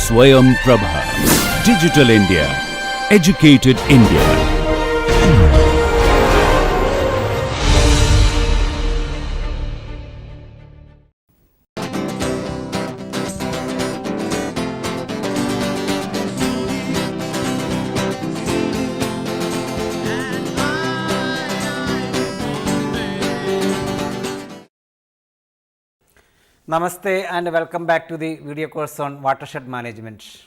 Swayam Prabha. Digital India. Educated India. Namaste and welcome back to the video course on watershed management.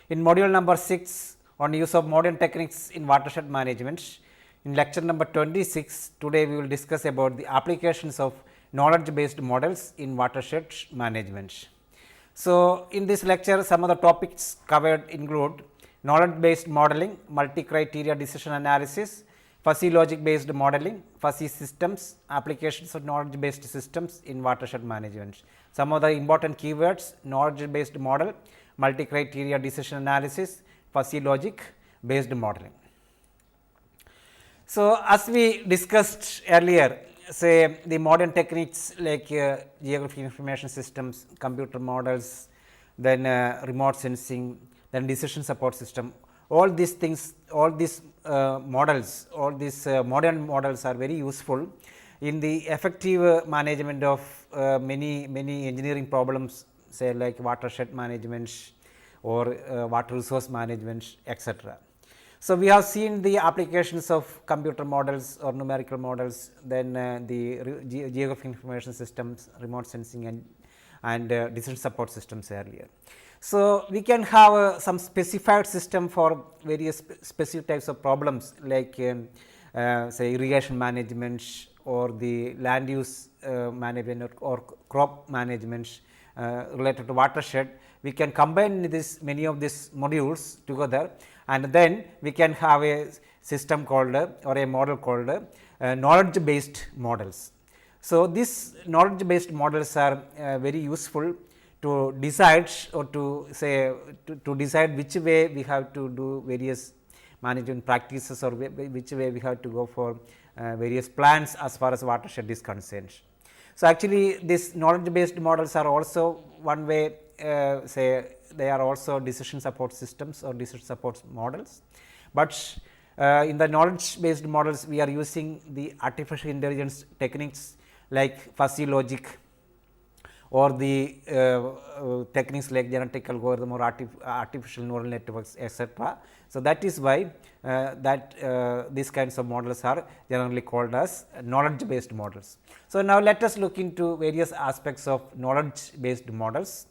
In module number 6 on use of modern techniques in watershed management, in lecture number 26, today we will discuss about the applications of knowledge based models in watershed management. So, in this lecture some of the topics covered include knowledge based modeling, multi criteria decision analysis, fuzzy logic based modeling, fuzzy systems, applications of knowledge based systems in watershed management. Some of the important keywords: knowledge based model, multi criteria decision analysis, fuzzy logic based modeling. So, as we discussed earlier, say the modern techniques like geographic information systems, computer models, then remote sensing, then decision support system, all these things, all these models, all these modern models are very useful in the effective management of many engineering problems, say like watershed management or water resource management, etc. So, we have seen the applications of computer models or numerical models, then the geographic information systems, remote sensing and decision support systems earlier. So, we can have some specified system for various specific types of problems like say irrigation management or the land use management or crop management related to watershed. We can combine this many of these modules together and then we can have a system called or a model called knowledge based models. So, these knowledge based models are very useful to decide or to say to decide which way we have to do various management practices or which way we have to go for various plans as far as watershed is concerned. So, actually these knowledge based models are also one way, say they are also decision support systems or decision support models, but in the knowledge based models we are using the artificial intelligence techniques like fuzzy logic or the techniques like genetic algorithm or artificial neural networks, etc. So, that is why these kinds of models are generally called as knowledge based models. So, now let us look into various aspects of knowledge based models.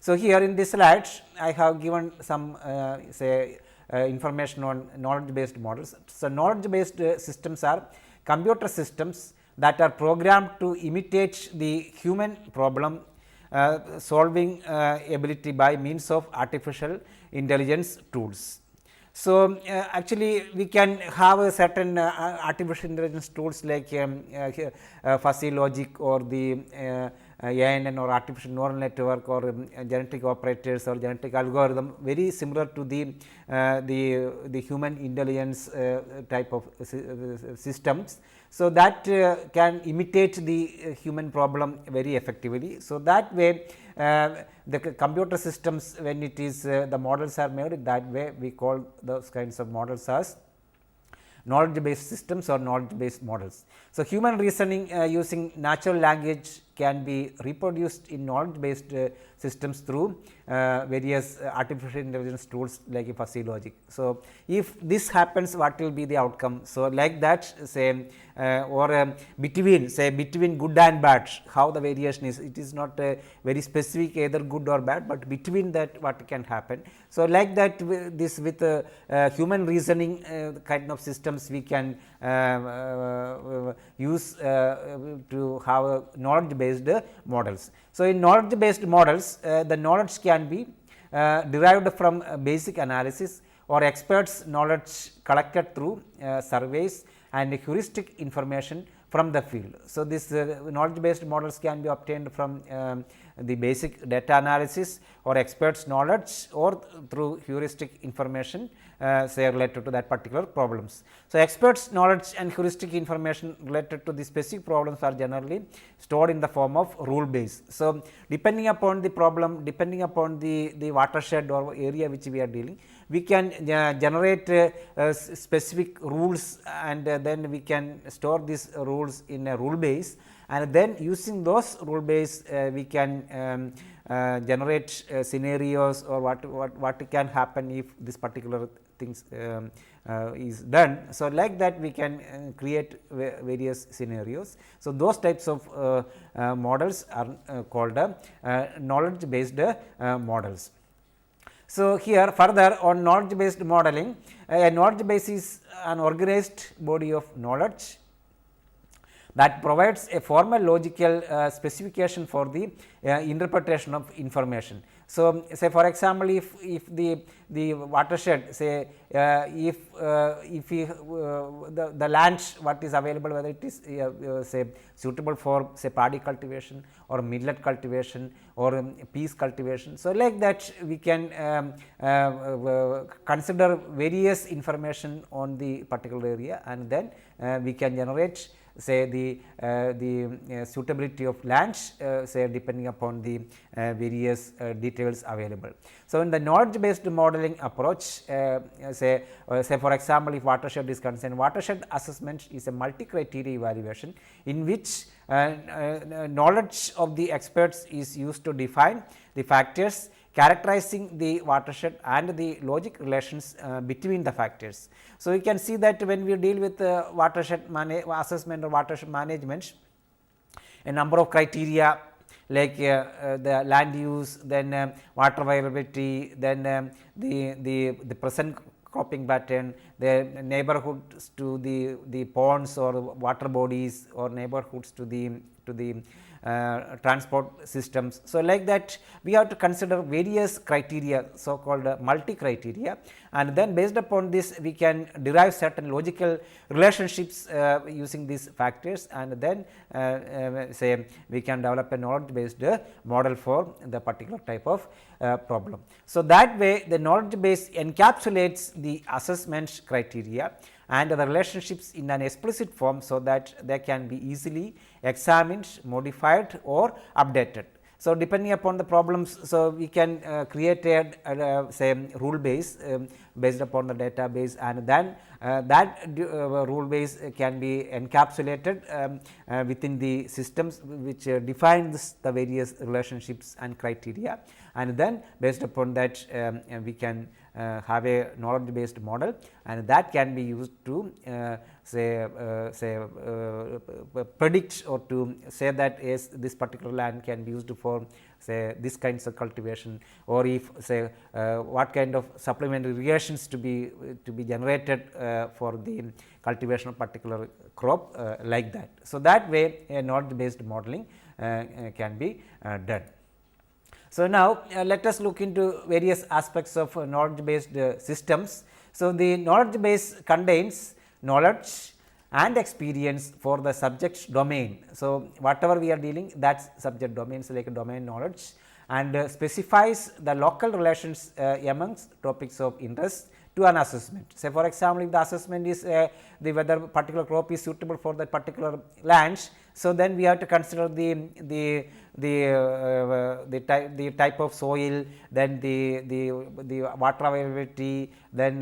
So, here in this slide I have given some say information on knowledge based models. So, knowledge based systems are computer systems that are programmed to imitate the human problem solving ability by means of artificial intelligence tools. So, actually we can have a certain artificial intelligence tools like fuzzy logic or the ANN or artificial neural network or genetic operators or genetic algorithm, very similar to the human intelligence type of systems. So, that can imitate the human problem very effectively. So, that way the computer systems, when it is the models are made that way, we call those kinds of models as knowledge based systems or knowledge based models. So, human reasoning using natural language can be reproduced in knowledge based systems through various artificial intelligence tools like fuzzy logic. So, if this happens, what will be the outcome? So, like that say or between good and bad, how the variation is, it is not very specific either good or bad, but between that what can happen. So, like that this with human reasoning kind of systems we can use to have knowledge based models. So, in knowledge based models the knowledge can be derived from basic analysis or experts knowledge collected through surveys and heuristic information from the field. So, this knowledge based models can be obtained from the basic data analysis or experts knowledge or through heuristic information say related to that particular problems. So, experts knowledge and heuristic information related to the specific problems are generally stored in the form of rule base. So, depending upon the problem, depending upon the watershed or area which we are dealing, we can generate specific rules, and then we can store these rules in a rule base, and then using those rule base we can generate scenarios or what can happen if this particular things is done. So, like that we can create various scenarios. So, those types of models are called knowledge based models. So, here further on knowledge based modeling, a knowledge base is an organized body of knowledge that provides a formal logical specification for the interpretation of information. So, say for example, if the watershed, say if the land what is available, whether it is say suitable for say paddy cultivation or millet cultivation or peas cultivation. So, like that we can consider various information on the particular area, and then we can generate say the suitability of lands say depending upon the various details available. So, in the knowledge based modeling approach, say for example, if watershed is concerned, watershed assessment is a multi criteria evaluation in which knowledge of the experts is used to define the factors characterizing the watershed and the logic relations between the factors. So, we can see that when we deal with watershed assessment or watershed management, a number of criteria like the land use, then water availability, then the present cropping pattern, the neighborhoods to the ponds or water bodies or neighborhoods to the transport systems. So, like that we have to consider various criteria, so called multi criteria, and then based upon this we can derive certain logical relationships using these factors, and then say we can develop a knowledge based model for the particular type of problem. So, that way the knowledge base encapsulates the assessment criteria and the relationships in an explicit form, so that they can be easily examined, modified or updated. So, depending upon the problems, so we can create a say rule base based upon the database, and then that rule base can be encapsulated within the systems which defines the various relationships and criteria, and then based upon that we can have a knowledge based model, and that can be used to say predict or to say that yes, this particular land can be used for say this kinds of cultivation, or if say what kind of supplementary irrigations to be generated for the cultivation of particular crop like that. So, that way a knowledge based modeling can be done. So, now let us look into various aspects of knowledge based systems. So, the knowledge base contains knowledge and experience for the subject domain. So, whatever we are dealing, that subject domains like domain knowledge, and specifies the local relations amongst topics of interest to an assessment. Say for example, if the assessment is the whether particular crop is suitable for that particular land. So, then we have to consider the type of soil, then the water availability, then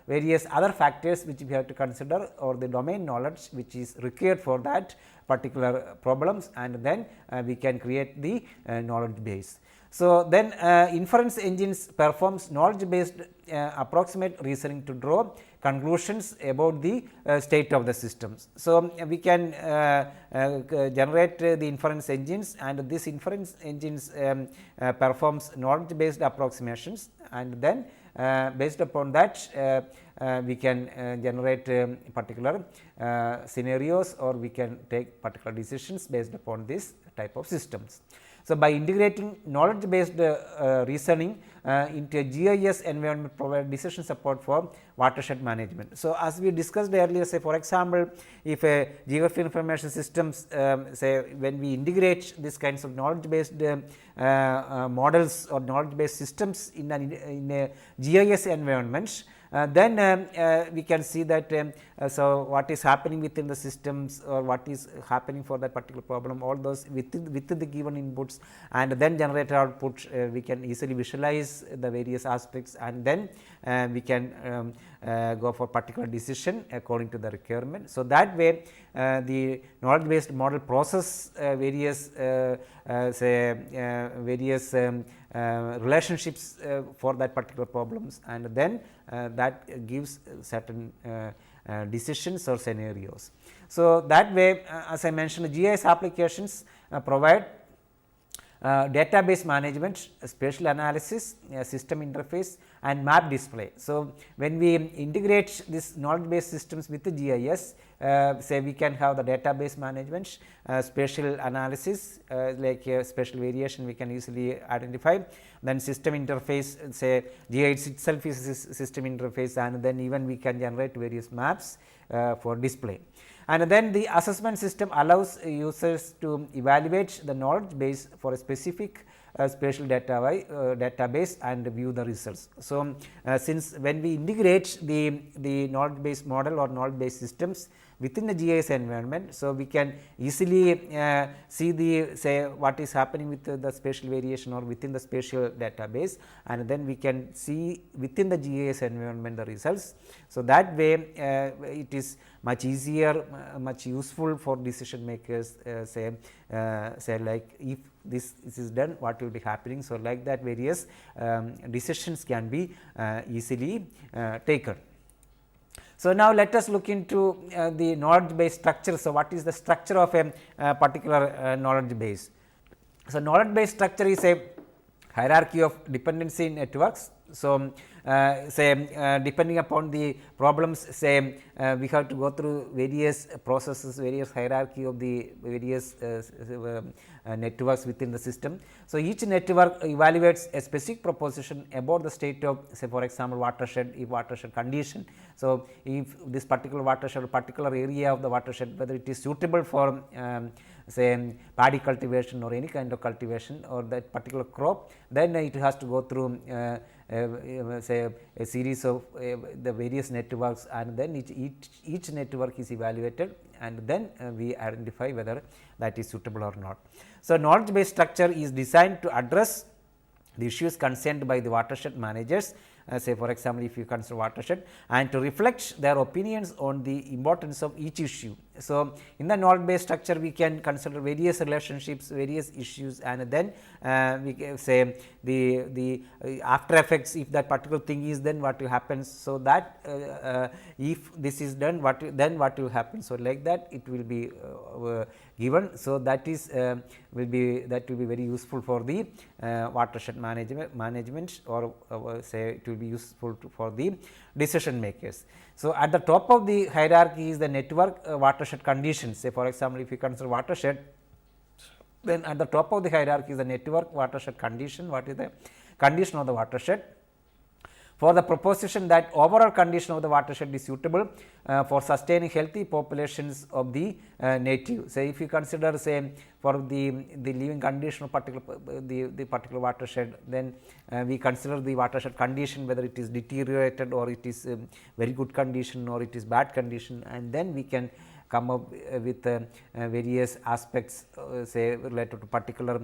various other factors which we have to consider, or the domain knowledge which is required for that particular problems, and then we can create the knowledge base. So, then inference engines performs knowledge based approximate reasoning to draw conclusions about the state of the systems. So, we can generate the inference engines, and this inference engines performs knowledge based approximations, and then based upon that we can generate particular scenarios, or we can take particular decisions based upon this type of systems. So, by integrating knowledge based reasoning into a GIS environment provide decision support for watershed management. So, as we discussed earlier, say for example, if a geography information systems say when we integrate these kinds of knowledge based models or knowledge based systems in a GIS environment, then we can see that so what is happening within the systems or what is happening for that particular problem, all those within the given inputs, and then generated output we can easily visualize the various aspects, and then we can go for particular decision according to the requirement. So, that way the knowledge based model process various say various relationships for that particular problems, and then that gives certain decisions or scenarios. So, that way as I mentioned, GIS applications provide database management, spatial analysis, system interface and map display. So, when we integrate this knowledge based systems with the GIS, say we can have the database management, spatial analysis like spatial variation we can easily identify, then system interface, say GIS itself is a system interface, and then even we can generate various maps for display. And then the assessment system allows users to evaluate the knowledge base for a specific spatial database and view the results. So, since when we integrate the knowledge based model or knowledge based systems within the GIS environment, so we can easily see the say what is happening with the spatial variation or within the spatial database, and then we can see within the GIS environment the results. So, that way it is much easier, much useful for decision makers, say like if this is done, what will be happening. So, like that various decisions can be easily taken. So, now let us look into the knowledge base structure. So, what is the structure of a particular knowledge base? So, knowledge base structure is a hierarchy of dependency networks. So, say depending upon the problems, say we have to go through various processes, various hierarchy of the various networks within the system. So, each network evaluates a specific proposition about the state of, say for example, watershed, if watershed condition. So, if this particular watershed or particular area of the watershed, whether it is suitable for say paddy cultivation or any kind of cultivation or that particular crop, then it has to go through say a series of the various networks, and then each network is evaluated, and then we identify whether that is suitable or not. So, knowledge based structure is designed to address the issues concerned by the watershed managers, say for example, if you consider watershed, and to reflect their opinions on the importance of each issue. So, in the knowledge based structure we can consider various relationships, various issues, and then we can say the after effects, if that particular thing is then what will happen. So, that if this is done, then what will happen. So, like that it will be given. So, that is will be very useful for the watershed management or say it will be useful for the decision makers. So, at the top of the hierarchy is the network watershed conditions. Say for example, if you consider watershed, then at the top of the hierarchy is the network watershed condition. What is the condition of the watershed? For the proposition that overall condition of the watershed is suitable for sustaining healthy populations of the native. Say if you consider say for the living condition of the particular watershed, then we consider the watershed condition whether it is deteriorated or it is very good condition or it is bad condition, and then we can come up with various aspects say related to particular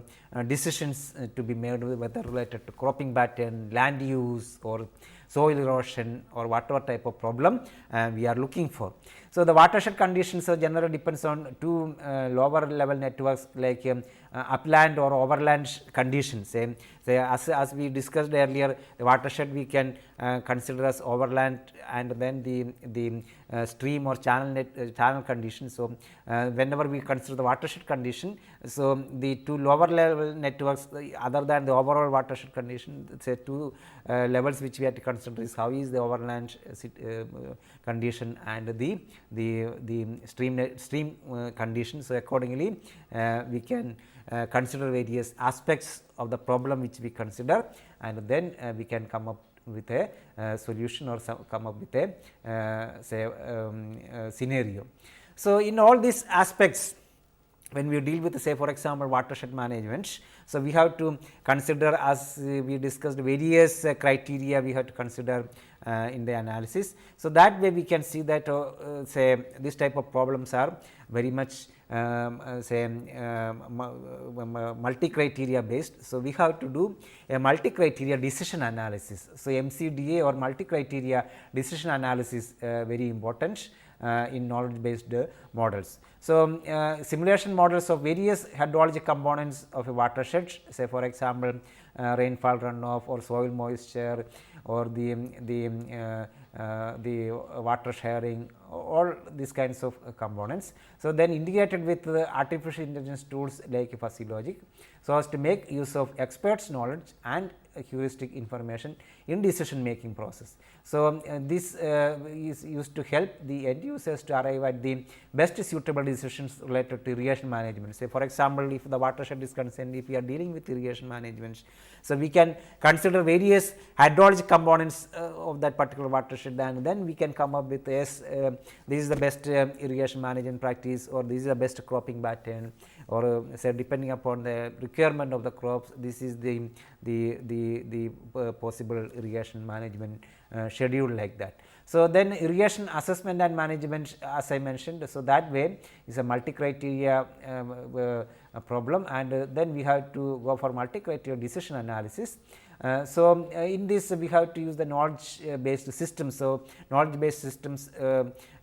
decisions to be made, whether related to cropping pattern, land use or soil erosion or whatever type of problem we are looking for. So, the watershed conditions generally depends on two lower level networks like upland or overland conditions. Say as we discussed earlier, the watershed we can consider as overland, and then the stream or channel condition. So, whenever we consider the watershed condition, so the two lower level networks other than the overall watershed condition, say two levels which we have to consider is how is the overland condition and the stream condition. So, accordingly we can consider various aspects of the problem which we consider, and then we can come up with a solution or come up with a scenario. So, in all these aspects, when we deal with, say for example, watershed management, so we have to consider, as we discussed, various criteria we have to consider in the analysis. So, that way we can see that say this type of problems are very much multi criteria based. So, we have to do a multi criteria decision analysis. So, MCDA or multi criteria decision analysis very important in knowledge based models. So, simulation models of various hydrologic components of a watershed, say for example, rainfall runoff or soil moisture or the water sharing, all these kinds of components. So, then integrated with artificial intelligence tools like fuzzy logic, so as to make use of experts knowledge and heuristic information in decision making process. So, this is used to help the end users to arrive at the best suitable decisions related to irrigation management. Say for example, if the watershed is concerned, if we are dealing with irrigation management, so we can consider various hydrologic components of that particular watershed, and then we can come up with, yes, this is the best irrigation management practice, or this is the best cropping pattern, or say depending upon the requirement of the crops, this is the possible irrigation management schedule, like that. So, then irrigation assessment and management, as I mentioned, so that way is a multi criteria problem, and then we have to go for multi criteria decision analysis. So, in this we have to use the knowledge based systems. So, knowledge based systems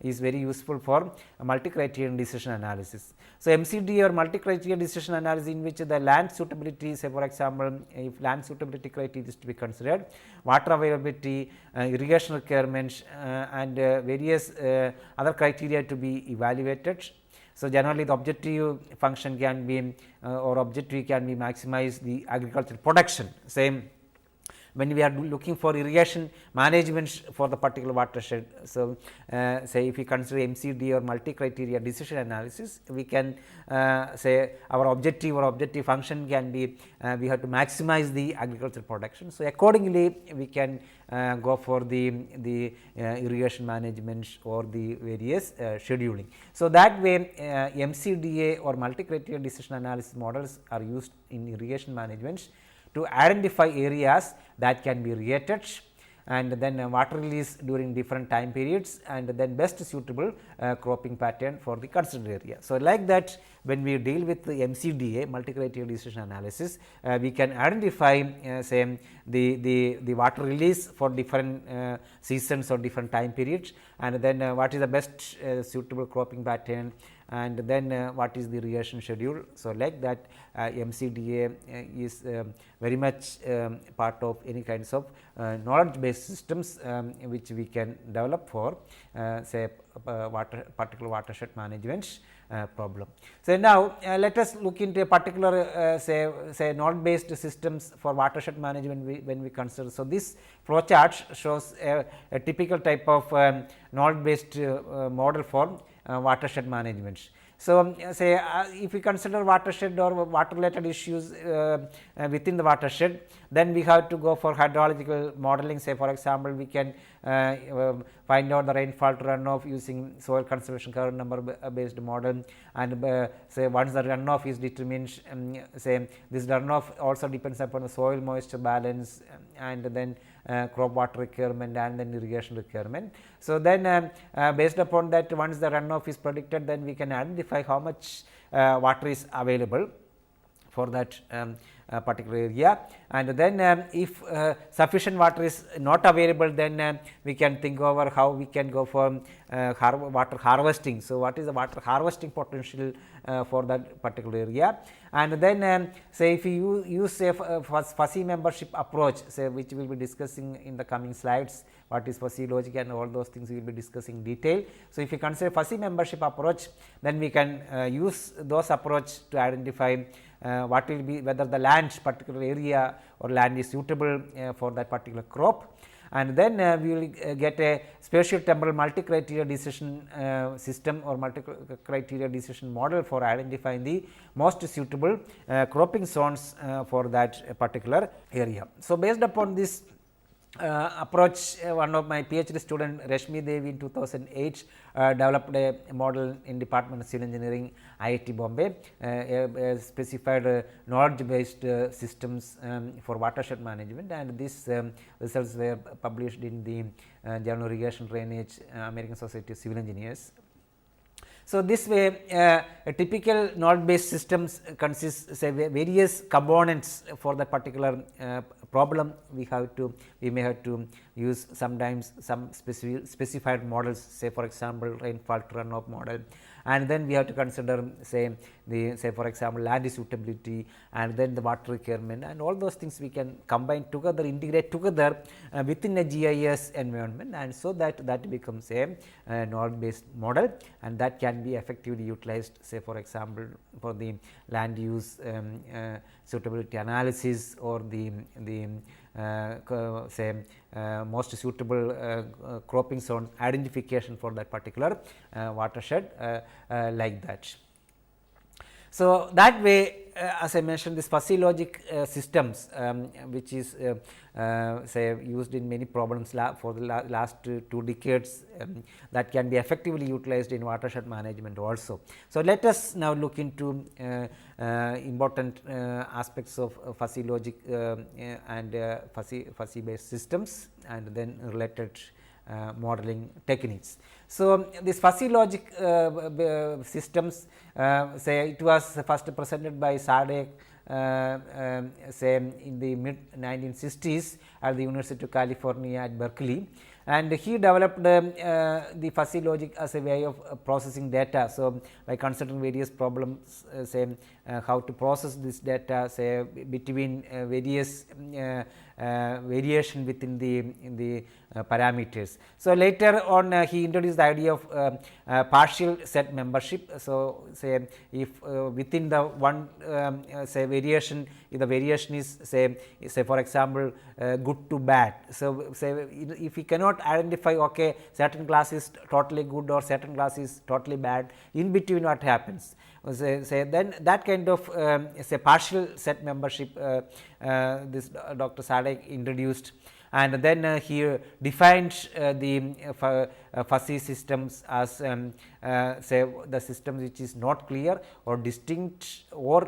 is very useful for multi criterion decision analysis. So, MCD or multi criteria decision analysis, in which the land suitability, say for example, if land suitability criteria is to be considered, water availability, irrigation requirements and various other criteria to be evaluated. So, generally the objective function can be or objective can be maximize the agricultural production. Same when we are looking for irrigation management for the particular watershed. So, say if we consider MCD or multi criteria decision analysis, we can say our objective or objective function can be we have to maximize the agricultural production. So, accordingly we can go for the irrigation management or the various scheduling. So, that way MCDA or multi criteria decision analysis models are used in irrigation management to identify areas that can be irrigated, and then water release during different time periods, and then best suitable cropping pattern for the considered area. So, like that, when we deal with the MCDA multi criteria decision analysis, we can identify say the water release for different seasons or different time periods, and then what is the best suitable cropping pattern, and then what is the irrigation schedule. So, like that MCDA is very much part of any kinds of knowledge based systems which we can develop for say particular watershed management problem. So, now let us look into a particular say knowledge based systems for watershed management when we consider. So, this flow chart shows a typical type of knowledge based model for watershed management. So, say if we consider watershed or water related issues within the watershed, then we have to go for hydrological modeling. Say for example, we can find out the rainfall to runoff using soil conservation curve number based model, and say once the runoff is determined, say this runoff also depends upon the soil moisture balance, and then crop water requirement and then irrigation requirement. So, then based upon that, once the runoff is predicted, then we can identify how much water is available for that particular area, and then if sufficient water is not available, then we can think over how we can go for water harvesting. So, what is the water harvesting potential for that particular area, and then say if you use a fuzzy membership approach, say which we will be discussing in the coming slides, what is fuzzy logic and all those things we will be discussing in detail. So, if you consider fuzzy membership approach, then we can use those approach to identify what will be whether the land particular area or land is suitable for that particular crop, and then we will get a spatial temporal multi-criteria decision system or multi-criteria decision model for identifying the most suitable cropping zones for that particular area. So, based upon this approach, one of my PhD student Rashmi Devi in 2008 developed a model in Department of Civil Engineering, IIT Bombay, specified knowledge based systems for watershed management, and these results were published in the Journal Irrigation Drainage, American Society of Civil Engineers. So, this way a typical node based systems consists say various components for that particular problem. We may have to use sometimes some specified models, say for example, rainfall runoff model, and then we have to consider say for example, land suitability, and then the water requirement, and all those things we can combine together, integrate together within a GIS environment, and so that becomes a node based model, and that can be effectively utilized, say for example, for the land use suitability analysis or the say most suitable cropping zone identification for that particular watershed like that. So, that way as I mentioned, this fuzzy logic systems which is say used in many problems for the last 2 decades, that can be effectively utilized in watershed management also. So, let us now look into important aspects of fuzzy logic and fuzzy based systems, and then related modeling techniques. So, this fuzzy logic systems, say it was first presented by Sadek say in the mid 1960s at the University of California at Berkeley, and he developed the fuzzy logic as a way of processing data. So, by considering various problems, say how to process this data, say between various variation within the parameters. So, later on he introduced the idea of partial set membership. So, say if within the one say variation, if the variation is say for example, good to bad. So, say if we cannot identify okay certain class is totally good or certain class is totally bad, in between what happens, say then that kind of say partial set membership this Dr. Sadek introduced, and then he defined the fuzzy systems as say the system which is not clear or distinct or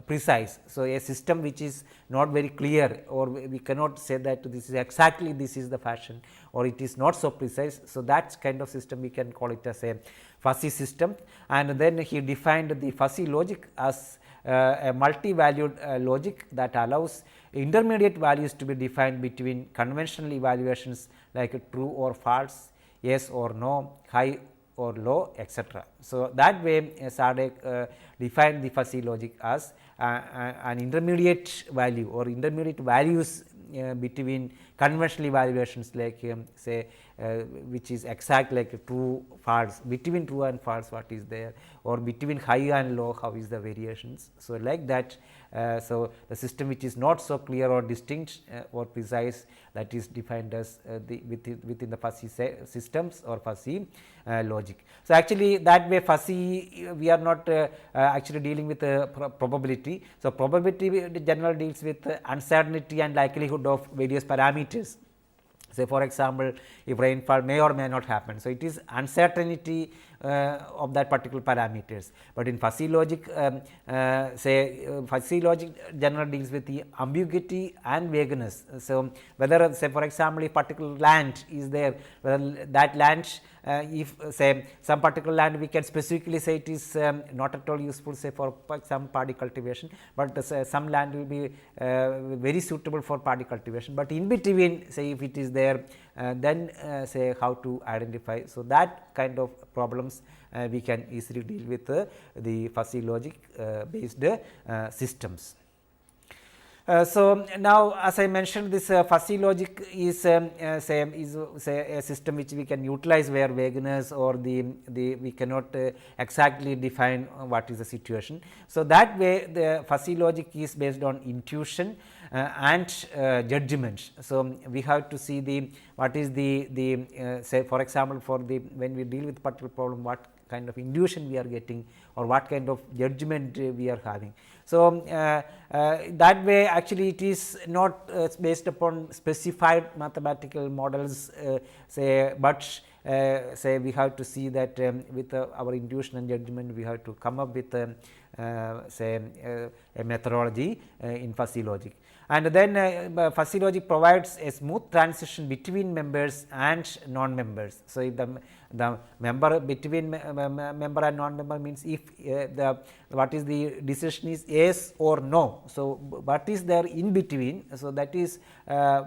precise. So, a system which is not very clear, or we cannot say that this is exactly this is the fashion, or it is not so precise. So, that kind of system we can call it as a fuzzy system, and then he defined the fuzzy logic as a multi-valued logic that allows intermediate values to be defined between conventional evaluations like true or false, yes or no, high or low, etc. So, that way Sadek defined the fuzzy logic as an intermediate value or intermediate values between conventional evaluations like say which is exact like true false, between true and false what is there, or between high and low how is the variations. So, like that so the system which is not so clear or distinct or precise, that is defined as within the fuzzy systems or fuzzy logic. So, actually that way fuzzy we are not actually dealing with probability. So, probability generally deals with uncertainty and likelihood of various parameters. Say for example, if rainfall may or may not happen. So, it is uncertainty of that particular parameters, but in fuzzy logic say fuzzy logic generally deals with the ambiguity and vagueness. So, whether say for example, if particular land is there, whether that land if say some particular land we can specifically say it is not at all useful say for some paddy cultivation, but some land will be very suitable for paddy cultivation, but in between say if it is there then say how to identify. So, that kind of problems we can easily deal with the fuzzy logic based systems. So now, as I mentioned, this fuzzy logic is say a system which we can utilize where vagueness or the we cannot exactly define what is the situation. So that way the fuzzy logic is based on intuition and judgment. So we have to see the what is the say, for example, for the when we deal with particular problem, what kind of intuition we are getting or what kind of judgment we are having. So that way actually it is not based upon specified mathematical models say, but say we have to see that with our intuition and judgment we have to come up with say a methodology in fuzzy logic. And then fuzzy logic provides a smooth transition between members and non-members. So, if the member between member and non-member means if the what is the decision is yes or no. So, what is there in between? So, that is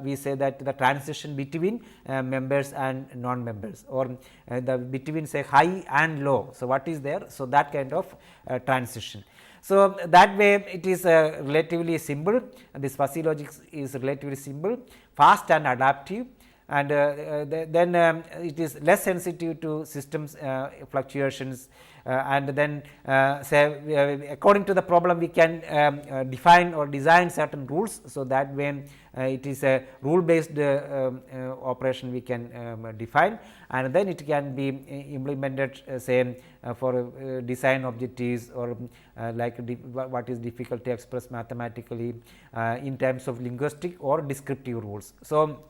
we say that the transition between members and non-members, or the between say high and low. So, what is there? So, that kind of transition. So, that way it is relatively simple, this fuzzy logic is relatively simple, fast and adaptive, and then it is less sensitive to systems fluctuations, and then say according to the problem we can define or design certain rules. So, that way it is a rule based operation we can define, and then it can be implemented say for design objectives, or like what is difficult to express mathematically in terms of linguistic or descriptive rules. So,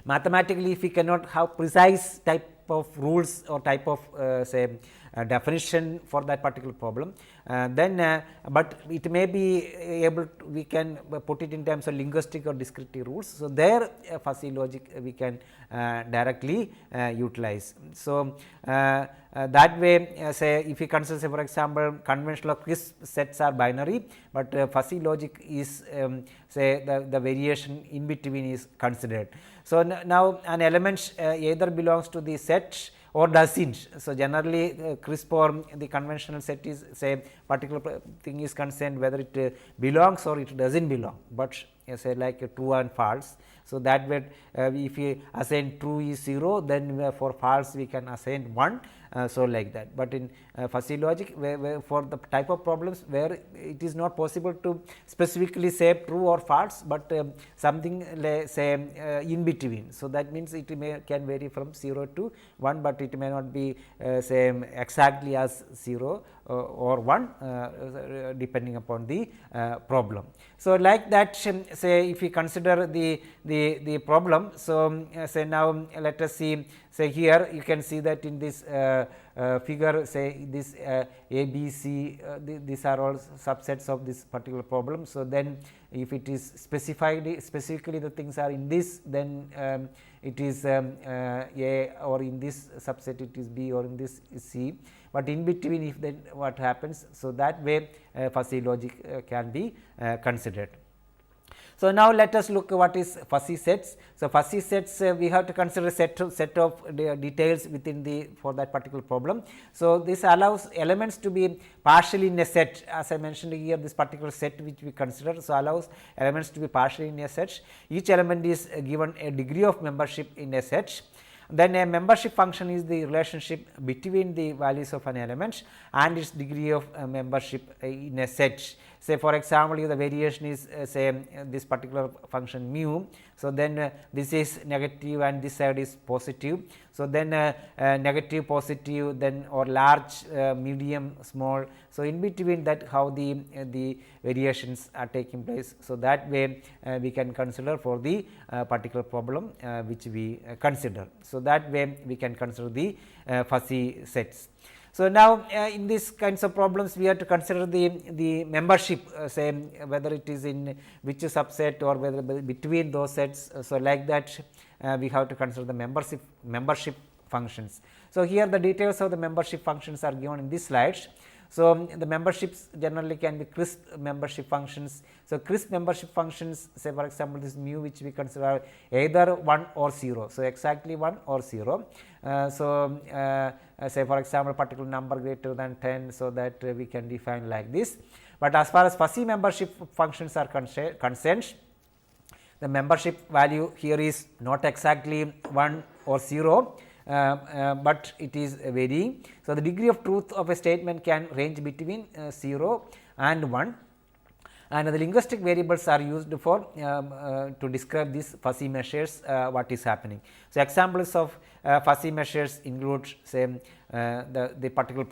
mathematically if we cannot have precise type of rules or type of say definition for that particular problem, then but it may be able to, we can put it in terms of linguistic or descriptive rules. So, there fuzzy logic we can directly utilize. So, that way say if we consider say for example, conventional or crisp sets are binary, but fuzzy logic is say the variation in between is considered. So, now an element either belongs to the set or does not. So, generally crisp or the conventional set is say particular thing is concerned whether it belongs or it does not belong, but say like true and false. So, that way if we assign true is 0, then for false we can assign 1. So, like that, but in fuzzy logic where for the type of problems where it is not possible to specifically say true or false, but something say in between. So, that means it can vary from 0 to 1, but it may not be same exactly as 0 or 1 depending upon the problem. So, like that say if we consider the problem. So, say now let us see, say here you can see that in this figure say this A, B, C these are all subsets of this particular problem. So, then if it is specified specifically the things are in this, then it is A, or in this subset it is B, or in this is C, but in between if then what happens. So, that way fuzzy logic can be considered. So, now let us look what is fuzzy sets. So, fuzzy sets we have to consider set of details within the for that particular problem. So, this allows elements to be partially in a set, as I mentioned here this particular set which we consider. So, allows elements to be partially in a set. Each element is given a degree of membership in a set. Then a membership function is the relationship between the values of an element and its degree of membership in a set. Say for example, if the variation is say this particular function mu. So, then this is negative and this side is positive. So, then negative, positive, then or large, medium, small. So, in between that how the variations are taking place. So, that way we can consider for the particular problem which we consider. So, that way we can consider the fuzzy sets. So, now in these kinds of problems we have to consider the membership say whether it is in which subset or whether between those sets. So, like that we have to consider the membership functions. So, here the details of the membership functions are given in this slides. So, the memberships generally can be crisp membership functions. So, crisp membership functions say for example, this mu which we consider either 1 or 0. So, exactly 1 or 0. So, say for example, particular number greater than 10. So, that we can define like this. But as far as fuzzy membership functions are concerned, the membership value here is not exactly 1 or 0, but it is varying. So, the degree of truth of a statement can range between 0 and 1, and the linguistic variables are used for to describe these fuzzy measures what is happening. So, examples of fuzzy measures include say the particular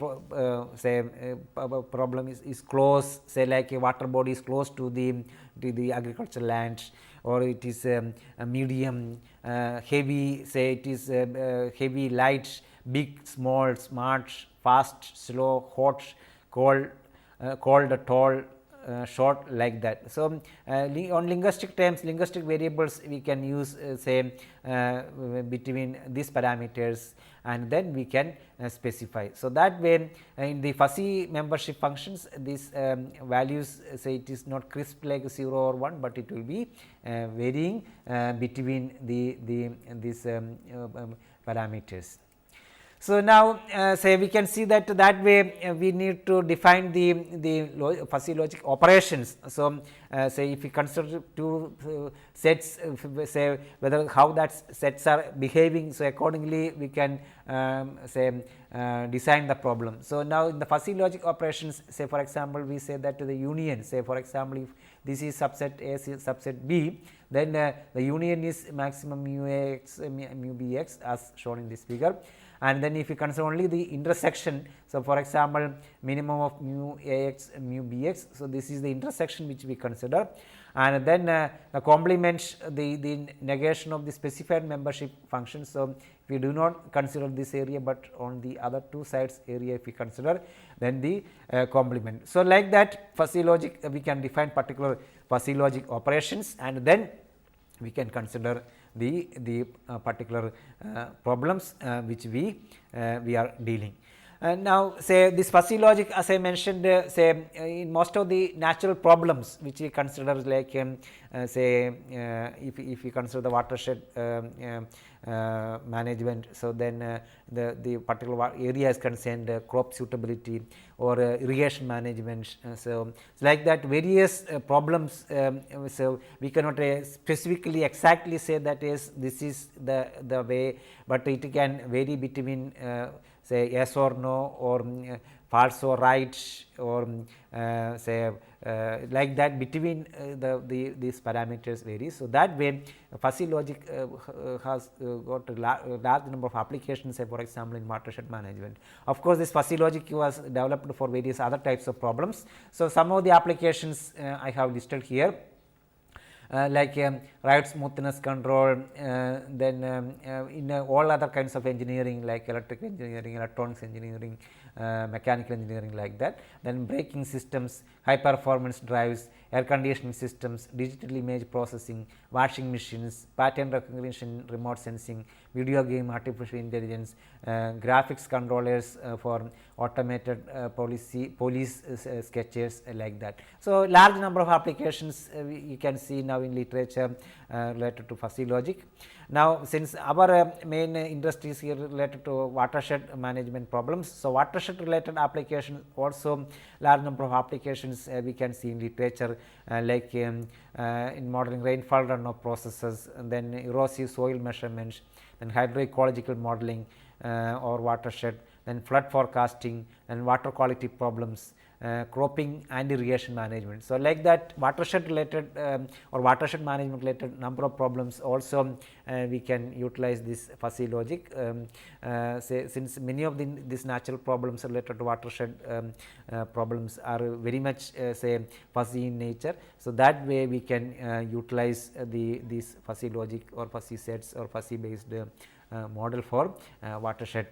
problem is close, say like a water body is close to the agricultural land, or it is a medium, heavy, say it is heavy, light, big, small, smart, fast, slow, hot, cold, tall, short, like that. So, on linguistic terms, linguistic variables we can use say between these parameters, and then we can specify. So, that way in the fuzzy membership functions, these values say it is not crisp like 0 or 1, but it will be varying between these parameters. So, now say we can see that way we need to define the fuzzy logic operations. So, say if we consider two sets, say whether how that sets are behaving, so accordingly we can say design the problem. So, now in the fuzzy logic operations, say for example, we say that the union, say for example, if this is subset A, is subset B, then the union is maximum mu A x mu B x as shown in this figure. And then if you consider only the intersection, so for example, minimum of mu A x mu B x, so this is the intersection which we consider, and then the complement, the negation of the specified membership function. So, if we do not consider this area, but on the other two sides area if we consider, then the complement. So, like that fuzzy logic we can define particular fuzzy logic operations, and then we can consider the particular problems which we are dealing. Now, say this fuzzy logic, as I mentioned, say in most of the natural problems which we consider, like say if we consider the watershed management, so then the particular area is concerned, crop suitability or irrigation management. So, like that various problems, so we cannot specifically exactly say that is this is the way, but it can vary between say yes or no, or false or right, or say like that between these parameters vary. So, that way fuzzy logic has got a large number of applications, say for example, in watershed management. Of course, this fuzzy logic was developed for various other types of problems. So, some of the applications I have listed here. Like ride smoothness control, then in all other kinds of engineering like electrical engineering, electronics engineering, mechanical engineering, like that. Then braking systems, high performance drives, air conditioning systems, digital image processing, washing machines, pattern recognition, remote sensing, video game, artificial intelligence, graphics controllers for automated police sketches, like that. So, large number of applications you can see now in literature related to fuzzy logic. Now, since our main interest is here related to watershed management problems, so watershed related application also large number of applications we can see in literature, like in modeling rainfall runoff processes, and then erosive soil measurements, then hydroecological modeling or watershed, then flood forecasting, and water quality problems, cropping and irrigation management. So, like that watershed related or watershed management related number of problems also we can utilize this fuzzy logic. Say since many of these natural problems related to watershed problems are very much say fuzzy in nature. So, that way we can utilize these fuzzy logic or fuzzy sets or fuzzy based model for watershed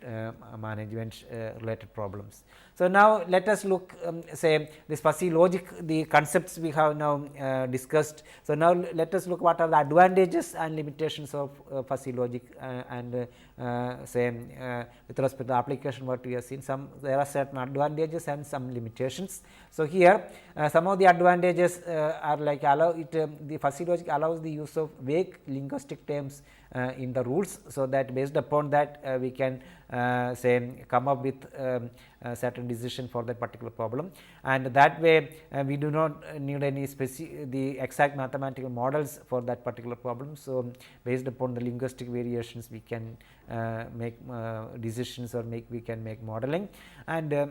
management related problems. So, now let us look say this fuzzy logic, the concepts we have now discussed. So, now let us look what are the advantages and limitations of fuzzy logic and say with respect to application what we have seen. There are certain advantages and some limitations. So, here some of the advantages are like the fuzzy logic allows the use of vague linguistic terms in the rules. So, that based upon that we can say come up with certain decision for that particular problem, and that way we do not need any the exact mathematical models for that particular problem. So, based upon the linguistic variations we can make decisions, or we can make modeling, and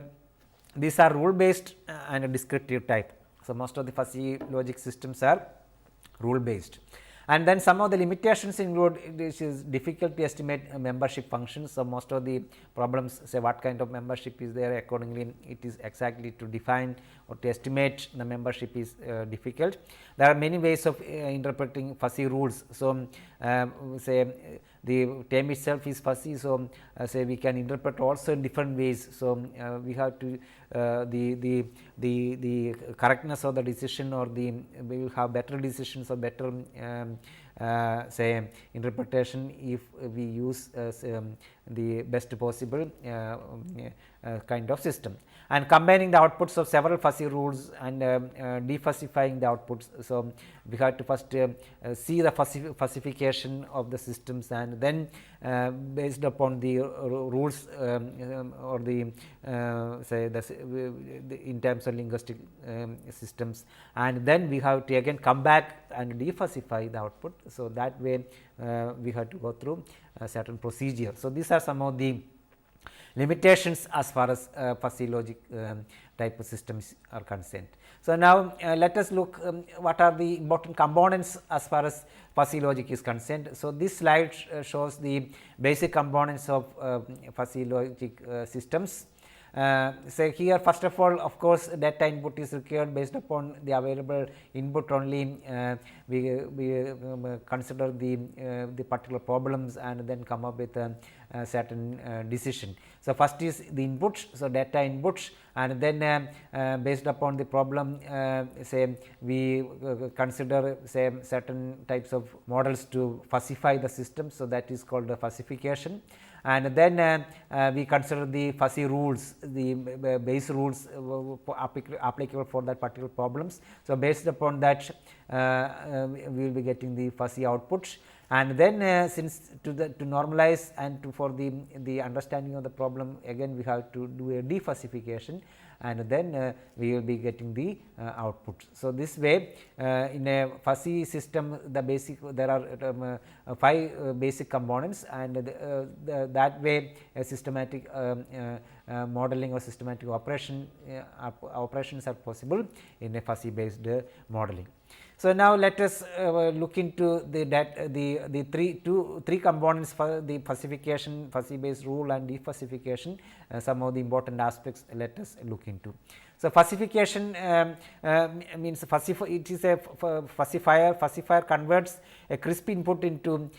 these are rule based and a descriptive type. So, most of the fuzzy logic systems are rule based. And then some of the limitations include it is difficult to estimate a membership functions. So, most of the problems say what kind of membership is there, accordingly it is exactly to define or to estimate the membership is difficult. There are many ways of interpreting fuzzy rules. So, say the term itself is fuzzy. So, say we can interpret also in different ways. So, we have to the correctness of the decision, or we will have better decisions or better say interpretation if we use the best possible kind of system, and combining the outputs of several fuzzy rules and defuzzifying the outputs. So, we have to first see the fuzzification of the systems, and then based upon the rules or the say in terms of linguistic systems, and then we have to again come back and defuzzify the output. So, that way we have to go through a certain procedure. So, these are some of the limitations as far as fuzzy logic type of systems are concerned. So, now let us look what are the important components as far as fuzzy logic is concerned. So, this slide shows the basic components of fuzzy logic systems. Say here, first of all, of course, data input is required. Based upon the available input only we consider the particular problems and then come up with a certain decision. So, first is the input, so data input, and then based upon the problem say we consider say certain types of models to fuzzify the system. So, that is called the fuzzification, and then we consider the fuzzy rules, the base rules applicable for that particular problems. So, based upon that we will be getting the fuzzy outputs, and then since to normalize and for the understanding of the problem, again we have to do a defuzzification, and then we will be getting the output. So, this way in a fuzzy system the basic there are 5 basic components, and that way a systematic modeling or systematic operations are possible in a fuzzy based modeling. So, now let us look into the three components for the fuzzification, fuzzy based rule and defuzzification, some of the important aspects let us look into. So, fuzzification means it is a fuzzifier. Fuzzifier converts a crisp input into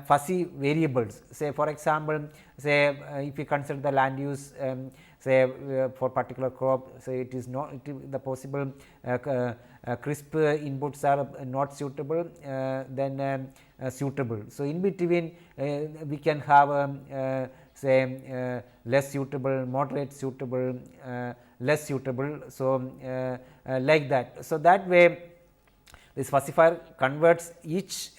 fuzzy variables. Say for example, say if you consider the land use say for particular crop, so it is not the possible crisp inputs are not suitable then suitable. So, in between we can have say less suitable, moderate suitable, less suitable. So, like that. So, that way this fuzzifier converts each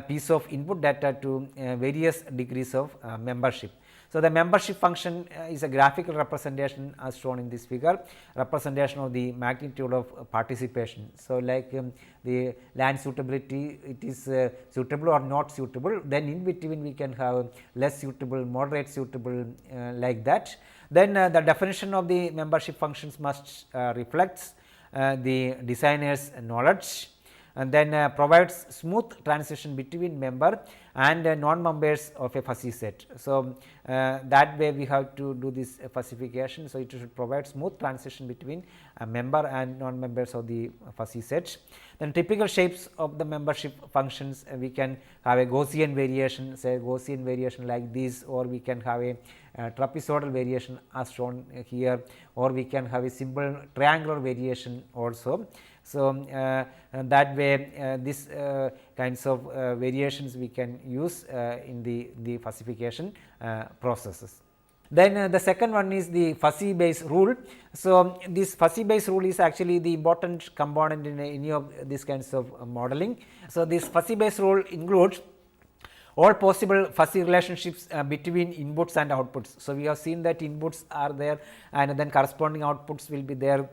piece of input data to various degrees of membership. So, the membership function is a graphical representation as shown in this figure, representation of the magnitude of participation. So, like the land suitability, it is suitable or not suitable, then in between we can have less suitable, moderate suitable, like that. Then the definition of the membership functions must reflects the designer's knowledge, and then provides smooth transition between member and non-members of a fuzzy set. So, that way we have to do this fuzzification. So, it should provide smooth transition between a member and non-members of the fuzzy set. Then typical shapes of the membership functions, we can have a Gaussian variation, say Gaussian variation like this, or we can have a trapezoidal variation as shown here, or we can have a simple triangular variation also. So, that way this kinds of variations we can use in the fuzzification processes. Then the second one is the fuzzy base rule. So, this fuzzy base rule is actually the important component in any of these kinds of modeling. So, this fuzzy base rule includes all possible fuzzy relationships between inputs and outputs. So, we have seen that inputs are there and then corresponding outputs will be there.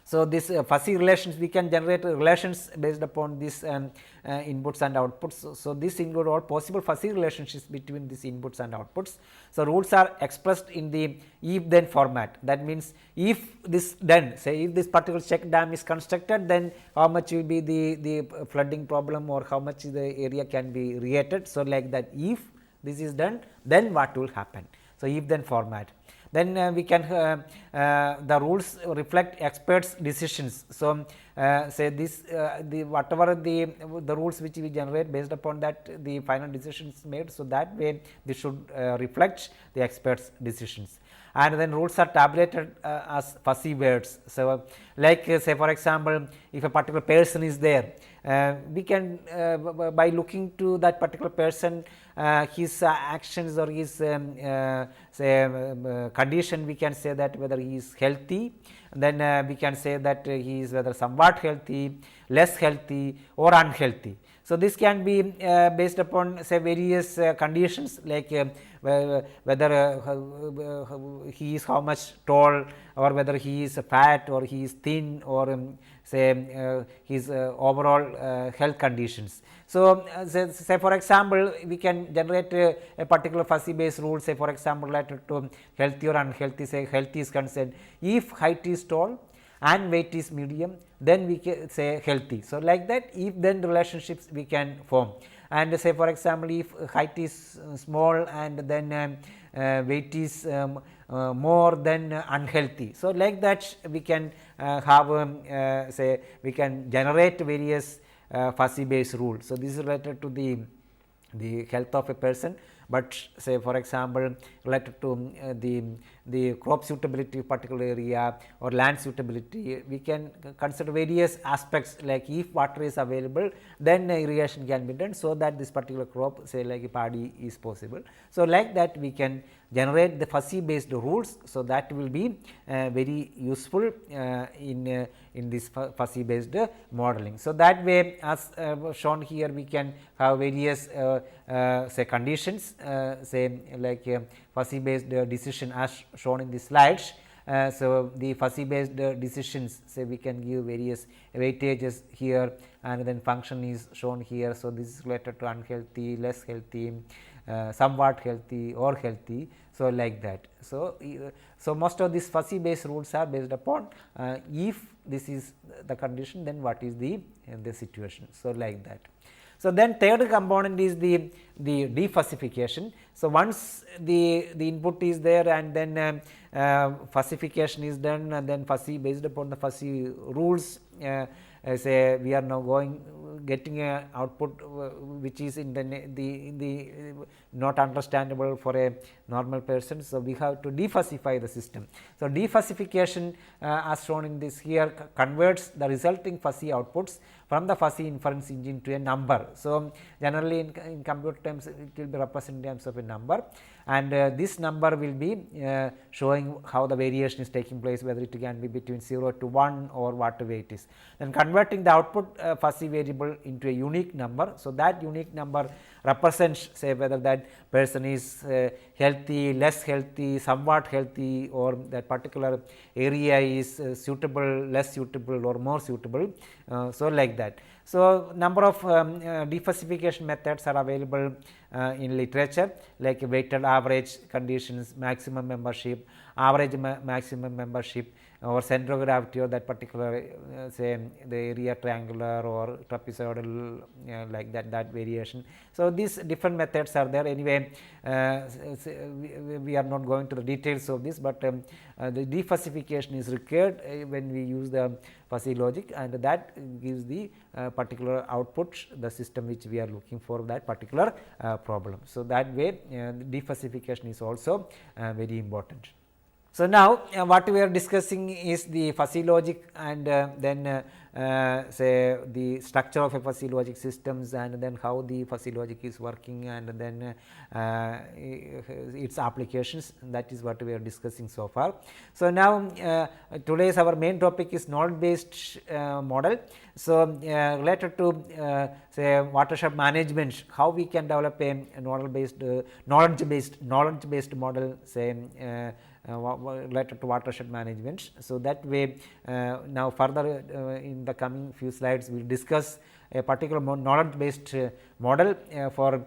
So, this fuzzy relations, we can generate relations based upon these inputs and outputs. So, this include all possible fuzzy relationships between these inputs and outputs. So, rules are expressed in the if then format. That means, if this done, say if this particular check dam is constructed, then how much will be the flooding problem or how much the area can be created. So, like that, if this is done, then what will happen. So, if then format. Then we can the rules reflect experts decisions. So, say this the whatever the rules which we generate, based upon that the final decisions made. So, that way this should reflect the experts decisions, and then rules are tabulated as fuzzy words. So, like say for example, if a particular person is there, we can by looking to that particular person, his actions or his say condition, we can say that whether he is healthy, then we can say that he is whether somewhat healthy, less healthy or unhealthy. So, this can be based upon say various conditions, like whether he is how much tall, or whether he is fat or he is thin, or say his overall health conditions. So, say for example, we can generate a particular fuzzy based rule, say for example, related to healthy or unhealthy. Say healthy is concerned, if height is tall and weight is medium, then we can say healthy. So, like that, if then relationships we can form, and say for example, if height is small and then weight is more than unhealthy. So, like that we can have say we can generate various fuzzy based rules. So, this is related to the health of a person, but say for example, related to the crop suitability of particular area or land suitability, we can consider various aspects, like if water is available, then irrigation can be done, so that this particular crop, say like paddy, is possible. So, like that we can generate the fuzzy based rules. So, that will be very useful in this fuzzy based modeling. So, that way, as shown here, we can have various say conditions, say like fuzzy based decision as shown in the slides. So, the fuzzy based decisions, say we can give various weightages here, and then function is shown here. So, this is related to unhealthy, less healthy, somewhat healthy or healthy. So, like that. So, so most of these fuzzy based rules are based upon if this is the condition, then what is the situation. So, like that. So, then third component is the defuzzification. So, once the input is there and then fuzzification is done, and then fuzzy based upon the fuzzy rules, say we are now getting a output which is in the not understandable for a normal person. So, we have to defuzzify the system. So, defuzzification as shown in this here converts the resulting fuzzy outputs from the fuzzy inference engine to a number. So, generally in computer terms, it will be represented in terms of a number, and this number will be showing how the variation is taking place, whether it can be between 0 to 1 or whatever it is. Then converting the output fuzzy variable into a unique number. So, that unique number represents, say whether that person is healthy, less healthy, somewhat healthy, or that particular area is suitable, less suitable or more suitable. So, like that. So, number of defuzzification methods are available in literature, like weighted average conditions, maximum membership, average maximum membership, or center of gravity, or that particular say the area triangular or trapezoidal, like that variation. So, these different methods are there. Anyway, we are not going to the details of this, but the defuzzification is required when we use the fuzzy logic, and that gives the particular output, the system which we are looking for that particular problem. So, that way defuzzification is also very important. So, now what we are discussing is the fuzzy logic and then say the structure of a fuzzy logic systems, and then how the fuzzy logic is working, and then its applications. That is what we are discussing so far. So, now today's our main topic is node based model. So, related to say watershed management, how we can develop a nodal based knowledge based model, say related to watershed management. So, that way now further in the coming few slides we will discuss a particular knowledge based model for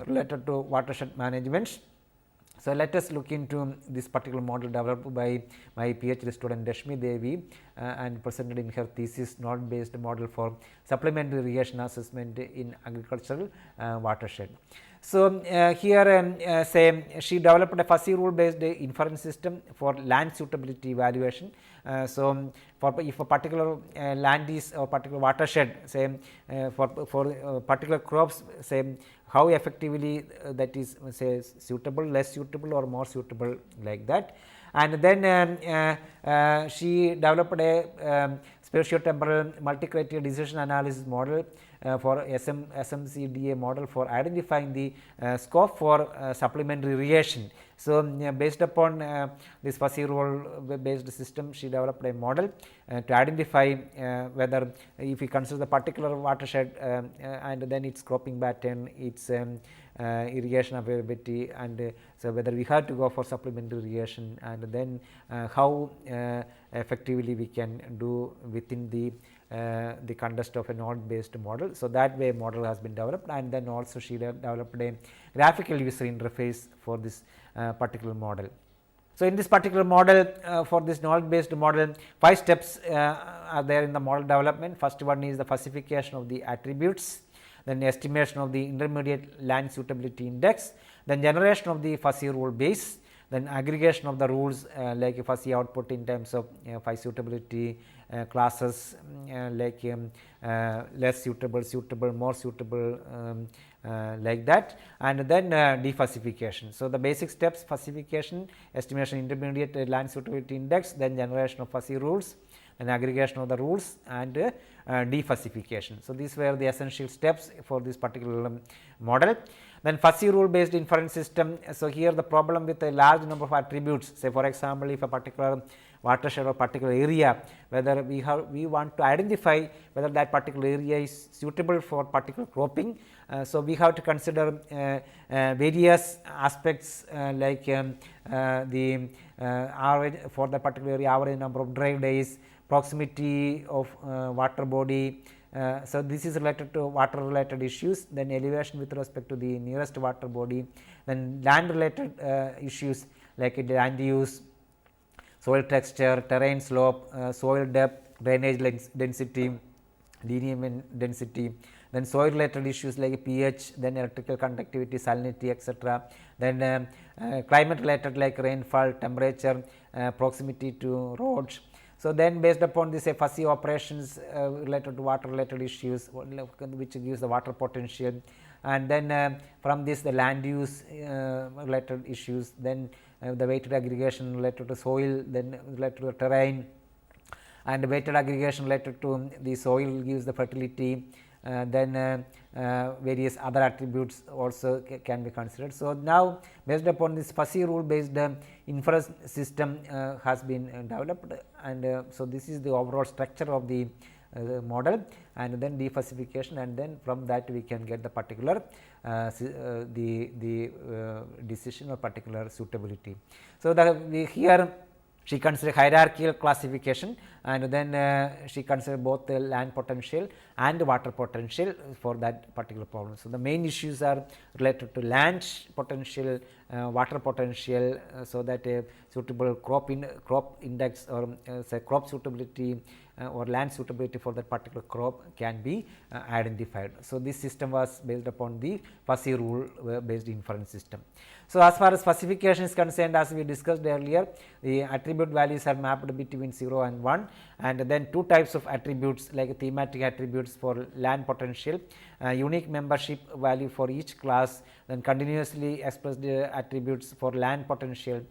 related to watershed management. So, let us look into this particular model developed by my PhD student Dashmi Devi and presented in her thesis, node based model for supplementary irrigation assessment in agricultural watershed. So, here say she developed a fuzzy rule based inference system for land suitability evaluation. So, for if a particular land is or particular watershed, say for particular crops, say how effectively that is say suitable, less suitable or more suitable, like that. And then she developed a spatiotemporal multi-criteria decision analysis model for SMCDA model for identifying the scope for supplementary irrigation. So, based upon this fuzzy rule based system, she developed a model to identify whether if we consider the particular watershed and then its cropping pattern, its irrigation availability, and so whether we have to go for supplementary irrigation, and then how effectively we can do within the context of a node based model. So, that way model has been developed, and then also she developed a graphical user interface for this particular model. So, in this particular model for this node based model, 5 steps are there in the model development. First one is the falsification of the attributes, then estimation of the intermediate land suitability index, then generation of the fuzzy rule base, then aggregation of the rules like fuzzy output in terms of fuzzy suitability classes like less suitable, suitable, more suitable, like that, and then defalsification. So, the basic steps: falsification, estimation intermediate land suitability index, then generation of fuzzy rules, then aggregation of the rules, and defalsification. So, these were the essential steps for this particular model. Then fuzzy rule based inference system. So, here the problem with a large number of attributes, say for example, if a particular watershed or particular area, whether we want to identify whether that particular area is suitable for particular cropping. So, we have to consider various aspects like the average for the particular area, average number of dry days, proximity of water body. So, this is related to water related issues, then elevation with respect to the nearest water body, then land related issues like land use, soil texture, terrain slope, soil depth, drainage density, lineament density, then soil related issues like pH, then electrical conductivity, salinity, etc. Then climate related like rainfall, temperature, proximity to roads. So, then based upon this fuzzy operations related to water related issues which gives the water potential, and then from this the land use related issues, then the weighted aggregation related to soil, then related to the terrain, and weighted aggregation related to the soil gives the fertility, then various other attributes also can be considered. So, now based upon this fuzzy rule based inference system has been developed, and so this is the overall structure of the model, and then defalsification, and then from that we can get the particular the decision or particular suitability. So, here she considered hierarchical classification, and then she considered both the land potential and water potential for that particular problem. So, the main issues are related to land potential, water potential, so that a suitable crop index or say crop suitability or land suitability for that particular crop can be identified. So, this system was based upon the fuzzy rule based inference system. So, as far as specification is concerned, as we discussed earlier, the attribute values are mapped between 0 and 1, and then two types of attributes like thematic attributes for land potential, unique membership value for each class, then continuously expressed attributes for land potential,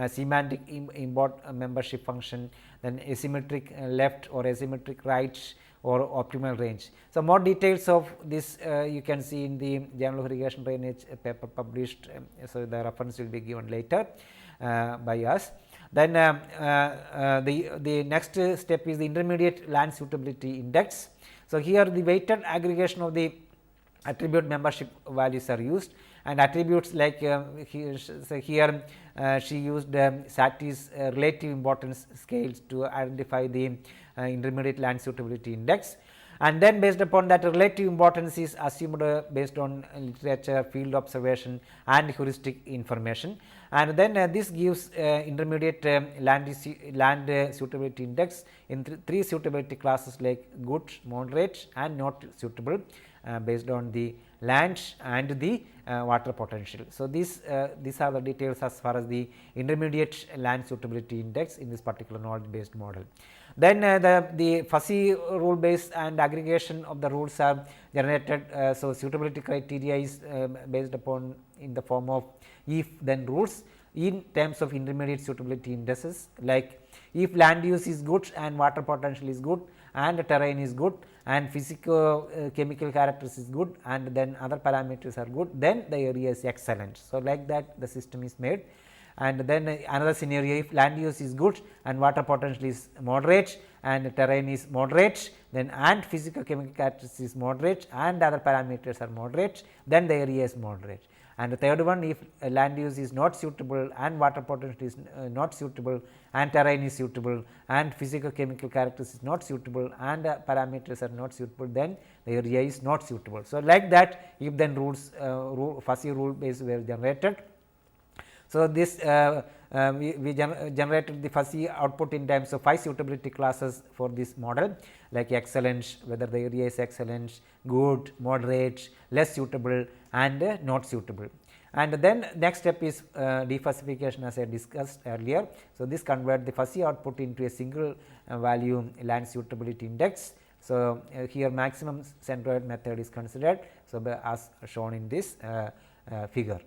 semantic import membership function, then asymmetric left or asymmetric right or optimal range. So, more details of this you can see in the Journal of Irrigation Drainage paper published. So, the reference will be given later by us. Then the next step is the intermediate land suitability index. So, here the weighted aggregation of the attribute membership values are used, and attributes like here she used Satie's relative importance scales to identify the intermediate land suitability index, and then based upon that relative importance is assumed based on literature, field observation and heuristic information, and then this gives intermediate land suitability index in three suitability classes like good, moderate and not suitable based on the land and the water potential. So, these are the details as far as the intermediate land suitability index in this particular knowledge based model. Then the fuzzy rule based and aggregation of the rules are generated. So, suitability criteria is based upon in the form of if then rules in terms of intermediate suitability indices, like if land use is good and water potential is good and the terrain is good and physical chemical characters is good and then other parameters are good, then the area is excellent. So, like that the system is made. And then another scenario, if land use is good and water potential is moderate and terrain is moderate, then and physical chemical characteristics is moderate and other parameters are moderate, then the area is moderate. And the third one, if land use is not suitable and water potential is not suitable and terrain is suitable and physical chemical characteristics is not suitable and parameters are not suitable, then the area is not suitable. So, like that if then rules fuzzy rule based were generated. So, this we generated the fuzzy output in terms of 5 suitability classes for this model, like excellent, whether the area is excellent, good, moderate, less suitable and not suitable. And then next step is defuzzification, as I discussed earlier. So, this convert the fuzzy output into a single value land suitability index. So, here maximum centroid method is considered. So, as shown in this figure.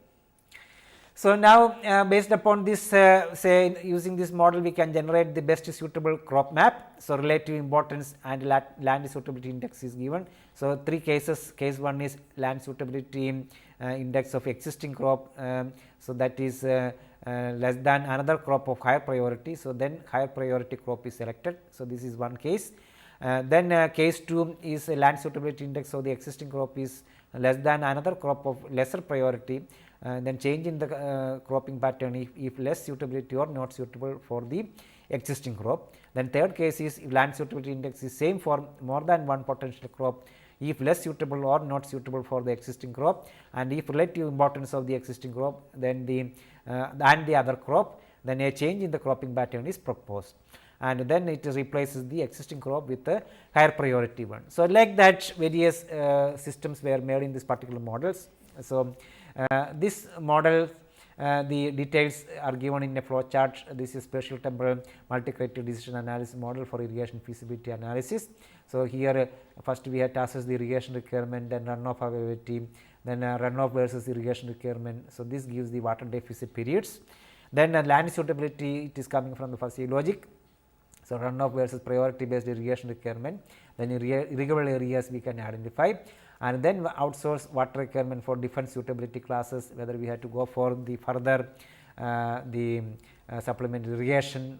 So, now based upon this say using this model we can generate the best suitable crop map. So, relative importance and land suitability index is given. So, three cases, case 1 is land suitability index of existing crop. So, that is less than another crop of higher priority. So, then higher priority crop is selected. So, this is one case. Then case 2 is a land suitability index. So, the existing crop is less than another crop of lesser priority. Then change in the cropping pattern if less suitability or not suitable for the existing crop. Then third case is if land suitability index is same for more than one potential crop, if less suitable or not suitable for the existing crop, and if relative importance of the existing crop then the and the other crop, then a change in the cropping pattern is proposed, and then it replaces the existing crop with a higher priority one. So, like that various systems were made in this particular models. So, this model the details are given in a flow chart. This is spatial temporal multi-criteria decision analysis model for irrigation feasibility analysis. So, here first we had to assess the irrigation requirement, then runoff availability, then runoff versus irrigation requirement. So, this gives the water deficit periods. Then land suitability, it is coming from the fuzzy logic. So, runoff versus priority based irrigation requirement, then irrigable areas we can identify, and then outsource water requirement for different suitability classes, whether we have to go for the further the supplementary irrigation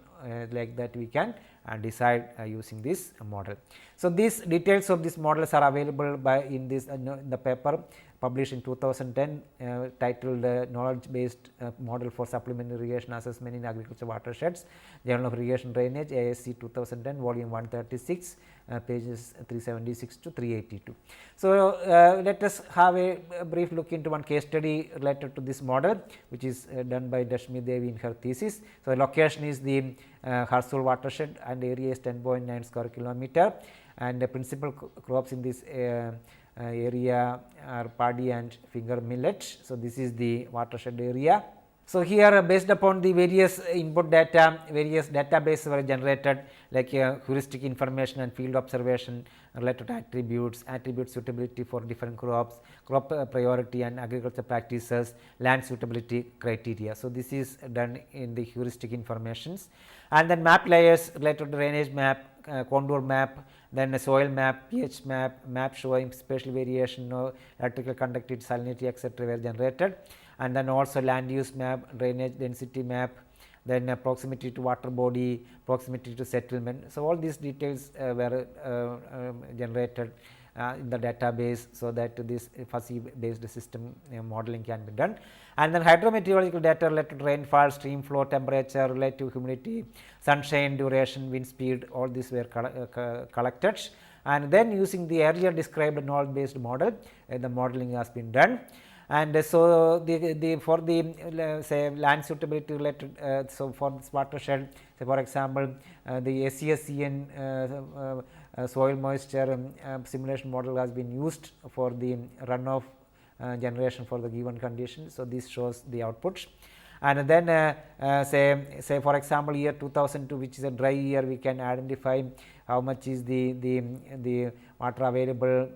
like that we can decide using this model. So, these details of these models are available by in this in the paper published in 2010 titled knowledge based model for supplementary irrigation assessment in agriculture watersheds, Journal of Irrigation Drainage, ASC 2010 volume 136, pages 376 to 382. So, let us have a brief look into one case study related to this model, which is done by Dashmi Devi in her thesis. So, the location is the Harsul watershed and area is 10.9 square kilometer, and the principal crops in this area are paddy and finger millet. So, this is the watershed area. So, here based upon the various input data, various databases were generated like heuristic information and field observation related to attributes, attribute suitability for different crops, crop priority and agriculture practices, land suitability criteria. So, this is done in the heuristic informations, and then map layers related to drainage map, contour map, then a soil map, pH map, map showing spatial variation, electrical conductivity, salinity, etc. were generated, and then also land use map, drainage density map, then proximity to water body, proximity to settlement. So, all these details were generated in the database, so that this fuzzy based system modeling can be done. And then hydrometeorological data related to rainfall, stream flow, temperature, relative humidity, sunshine duration, wind speed, all these were collected, and then using the earlier described knowledge based model, the modeling has been done. And so, for the say land suitability related, so for this watershed, say for example, the SESCN soil moisture simulation model has been used for the runoff generation for the given condition. So, this shows the output, and then say for example, year 2002, which is a dry year, we can identify how much is the water available,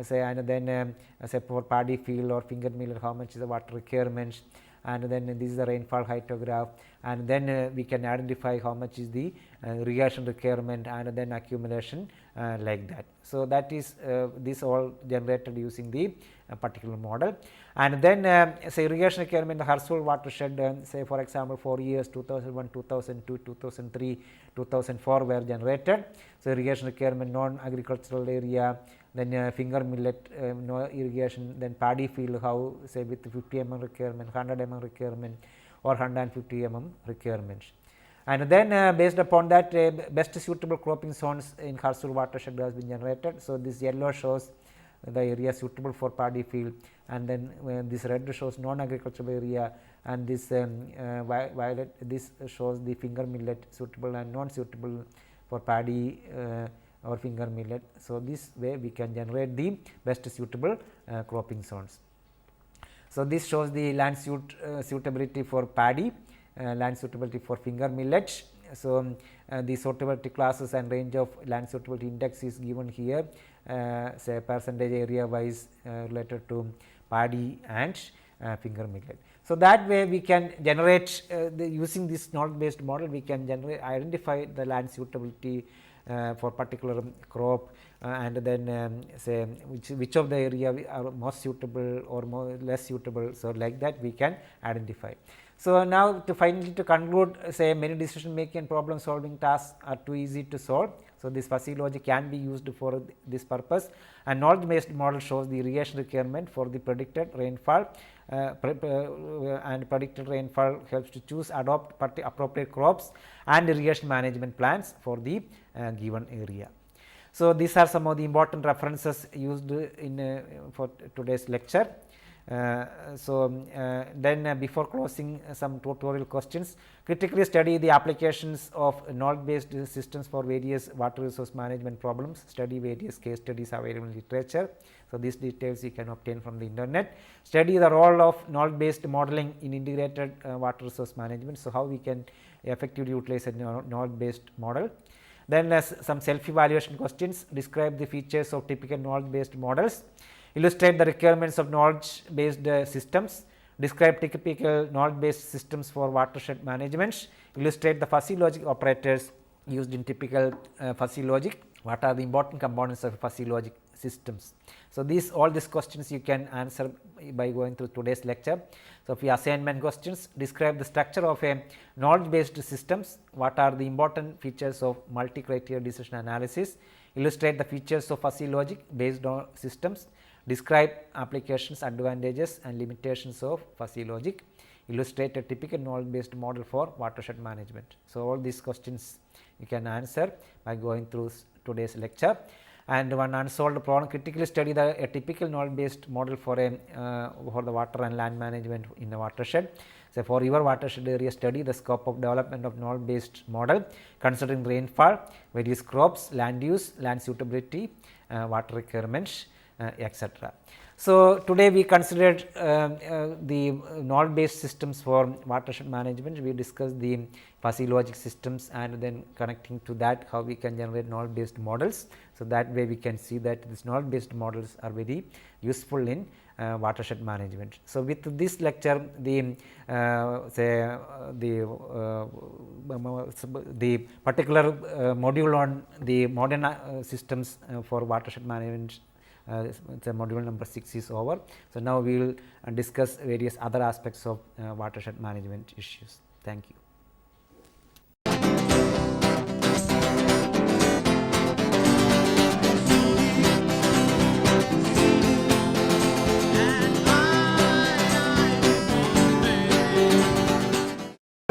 say, and then say for paddy field or finger millet, how much is the water requirements, and then this is the rainfall hydrograph, and then we can identify how much is the irrigation requirement and then accumulation like that. So, that is this all generated using the particular model, and then say irrigation requirement, the Harsul watershed, say for example, 4 years 2001, 2002, 2003, 2004 were generated. So, irrigation requirement, non-agricultural area, then finger millet, no irrigation, then paddy field, how say with 50 mm requirement, 100 mm requirement or 150 mm requirements. And then based upon that, best suitable cropping zones in Harsul watershed has been generated. So, this yellow shows the area suitable for paddy field, and then this red shows non-agricultural area, and this violet, this shows the finger millet suitable and non-suitable for paddy or finger millet. So, this way we can generate the best suitable cropping zones. So, this shows the land suitability for paddy, land suitability for finger millet. So, the suitability classes and range of land suitability index is given here, say percentage area wise related to paddy and finger millet. So, that way we can generate using this knowledge based model, we can identify the land suitability for particular crop, and then say which of the area are most suitable or more less suitable. So, like that we can identify. So, now to finally to conclude, say many decision making and problem solving tasks are too easy to solve. So, this fuzzy logic can be used for this purpose, and knowledge based model shows the irrigation requirement for the predicted rainfall, and predicted rainfall helps to choose adopt appropriate crops and irrigation management plans for the given area. So, these are some of the important references used in for today's lecture. Then before closing, some tutorial questions. Critically study the applications of knowledge based systems for various water resource management problems. Study various case studies available in literature. So, these details you can obtain from the internet. Study the role of knowledge based modeling in integrated water resource management. So, how we can effectively utilize a knowledge based model. Then some self evaluation questions. Describe the features of typical knowledge based models. Illustrate the requirements of knowledge based systems. Describe typical knowledge based systems for watershed management. Illustrate the fuzzy logic operators used in typical fuzzy logic. What are the important components of fuzzy logic systems? So, all these questions you can answer by going through today's lecture. So, for assignment questions, describe the structure of a knowledge based systems. What are the important features of multi criteria decision analysis? Illustrate the features of fuzzy logic based on systems. Describe applications, advantages and limitations of fuzzy logic. Illustrate a typical knowledge based model for watershed management. So, all these questions you can answer by going through today's lecture. And one unsolved problem, critically study a typical node based model for the water and land management in the watershed. So, for your watershed area, study the scope of development of node based model considering rainfall, various crops, land use, land suitability, water requirements, etc. So, today we considered the node based systems for watershed management. We discussed the fuzzy logic systems and then connecting to that how we can generate node based models. So, that way we can see that these node based models are very useful in watershed management. So, with this lecture the particular module on the modern systems for watershed management, the module number 6 is over. So, now we will discuss various other aspects of watershed management issues. Thank you.